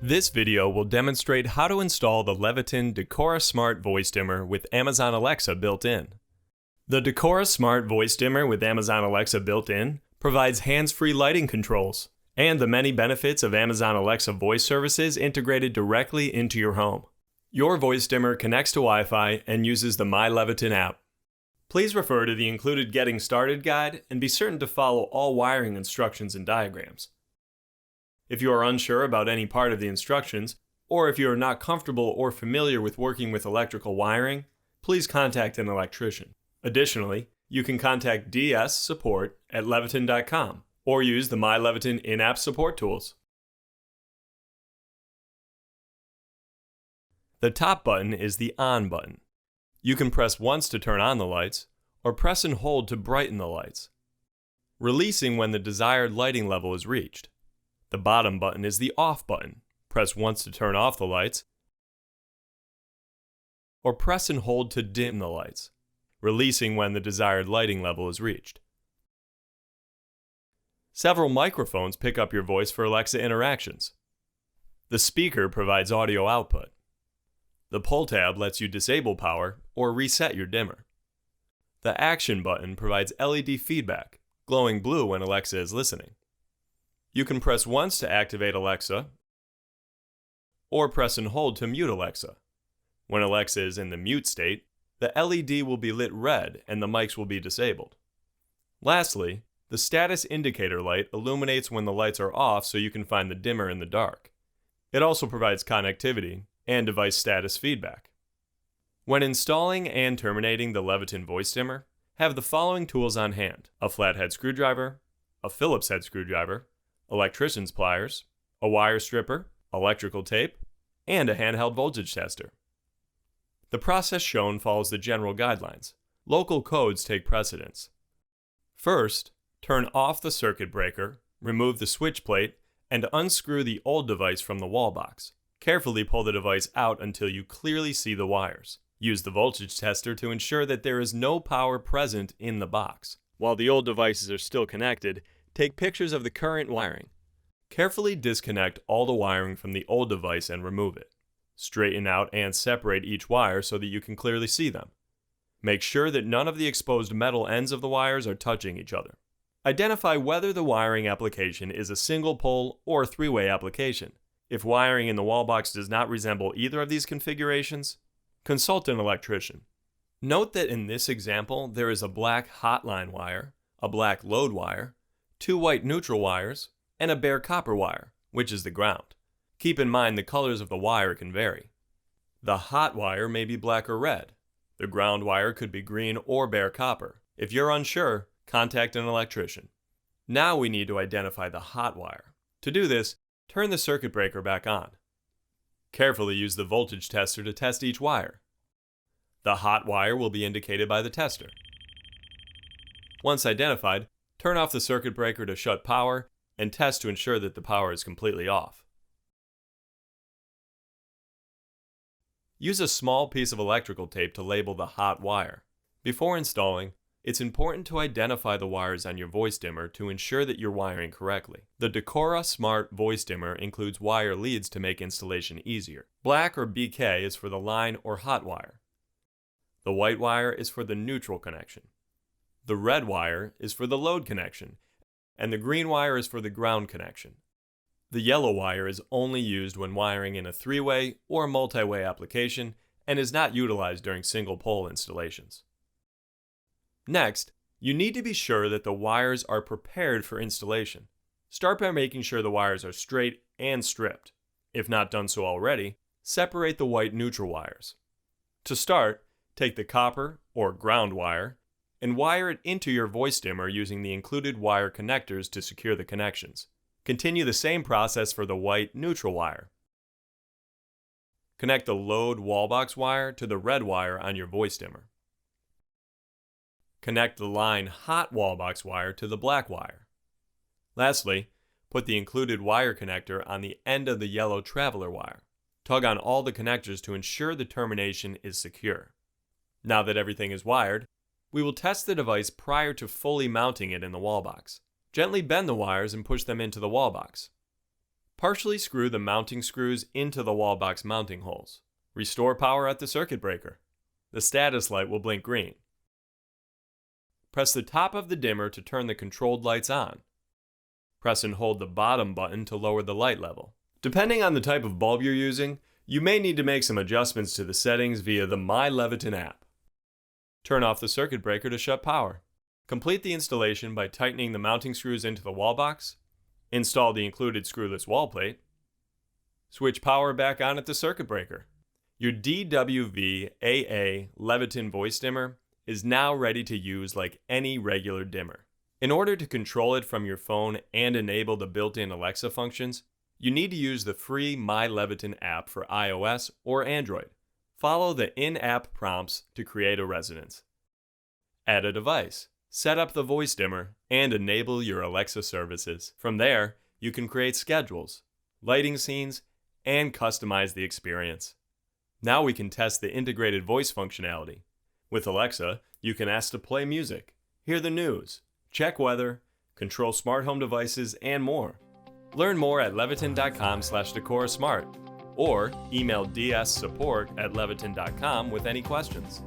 This video will demonstrate how to install the Leviton Decora Smart Voice Dimmer with Amazon Alexa built in. The Decora Smart Voice Dimmer with Amazon Alexa built in provides hands-free lighting controls and the many benefits of Amazon Alexa voice services integrated directly into your home. Your voice dimmer connects to Wi-Fi and uses the My Leviton app. Please refer to the included Getting Started guide and be certain to follow all wiring instructions and diagrams. If you are unsure about any part of the instructions, or if you are not comfortable or familiar with working with electrical wiring, please contact an electrician. Additionally, you can contact dssupport@leviton.com or use the My Leviton in-app support tools. The top button is the On button. You can press once to turn on the lights, or press and hold to brighten the lights, releasing when the desired lighting level is reached. The bottom button is the Off button. Press once to turn off the lights, or press and hold to dim the lights, releasing when the desired lighting level is reached. Several microphones pick up your voice for Alexa interactions. The speaker provides audio output. The pull tab lets you disable power or reset your dimmer. The Action button provides LED feedback, glowing blue when Alexa is listening. You can press once to activate Alexa, or press and hold to mute Alexa. When Alexa is in the mute state, the LED will be lit red and the mics will be disabled. Lastly, the status indicator light illuminates when the lights are off so you can find the dimmer in the dark. It also provides connectivity and device status feedback. When installing and terminating the Leviton voice dimmer, have the following tools on hand: a flathead screwdriver, a Phillips head screwdriver, electrician's pliers, a wire stripper, electrical tape, and a handheld voltage tester. The process shown follows the general guidelines. Local codes take precedence. First, turn off the circuit breaker, remove the switch plate, and unscrew the old device from the wall box. Carefully pull the device out until you clearly see the wires. Use the voltage tester to ensure that there is no power present in the box. While the old devices are still connected, take pictures of the current wiring. Carefully disconnect all the wiring from the old device and remove it. Straighten out and separate each wire so that you can clearly see them. Make sure that none of the exposed metal ends of the wires are touching each other. Identify whether the wiring application is a single pole or three-way application. If wiring in the wall box does not resemble either of these configurations, consult an electrician. Note that in this example, there is a black hotline wire, a black load wire, two white neutral wires, and a bare copper wire, which is the ground. Keep in mind the colors of the wire can vary. The hot wire may be black or red. The ground wire could be green or bare copper. If you're unsure, contact an electrician. Now we need to identify the hot wire. To do this, turn the circuit breaker back on. Carefully use the voltage tester to test each wire. The hot wire will be indicated by the tester. Once identified, turn off the circuit breaker to shut power and test to ensure that the power is completely off. Use a small piece of electrical tape to label the hot wire. Before installing, it's important to identify the wires on your voice dimmer to ensure that you're wiring correctly. The Decora Smart Voice Dimmer includes wire leads to make installation easier. Black or BK is for the line or hot wire. The white wire is for the neutral connection. The red wire is for the load connection, and the green wire is for the ground connection. The yellow wire is only used when wiring in a three-way or multi-way application and is not utilized during single-pole installations. Next, you need to be sure that the wires are prepared for installation. Start by making sure the wires are straight and stripped. If not done so already, separate the white neutral wires. To start, take the copper or ground wire and wire it into your voice dimmer using the included wire connectors to secure the connections. Continue the same process for the white neutral wire. Connect the load wallbox wire to the red wire on your voice dimmer. Connect the line hot wallbox wire to the black wire. Lastly, put the included wire connector on the end of the yellow traveler wire. Tug on all the connectors to ensure the termination is secure. Now that everything is wired, we will test the device prior to fully mounting it in the wall box. Gently bend the wires and push them into the wall box. Partially screw the mounting screws into the wall box mounting holes. Restore power at the circuit breaker. The status light will blink green. Press the top of the dimmer to turn the controlled lights on. Press and hold the bottom button to lower the light level. Depending on the type of bulb you're using, you may need to make some adjustments to the settings via the My Leviton app. Turn off the circuit breaker to shut power. Complete the installation by tightening the mounting screws into the wall box. Install the included screwless wall plate. Switch power back on at the circuit breaker. Your DWVAA Leviton voice dimmer is now ready to use like any regular dimmer. In order to control it from your phone and enable the built-in Alexa functions, you need to use the free My Leviton app for iOS or Android. Follow the in-app prompts to create a residence. Add a device, set up the voice dimmer, and enable your Alexa services. From there, you can create schedules, lighting scenes, and customize the experience. Now we can test the integrated voice functionality. With Alexa, you can ask to play music, hear the news, check weather, control smart home devices, and more. Learn more at leviton.com/decorasmart or email dssupport@leviton.com with any questions.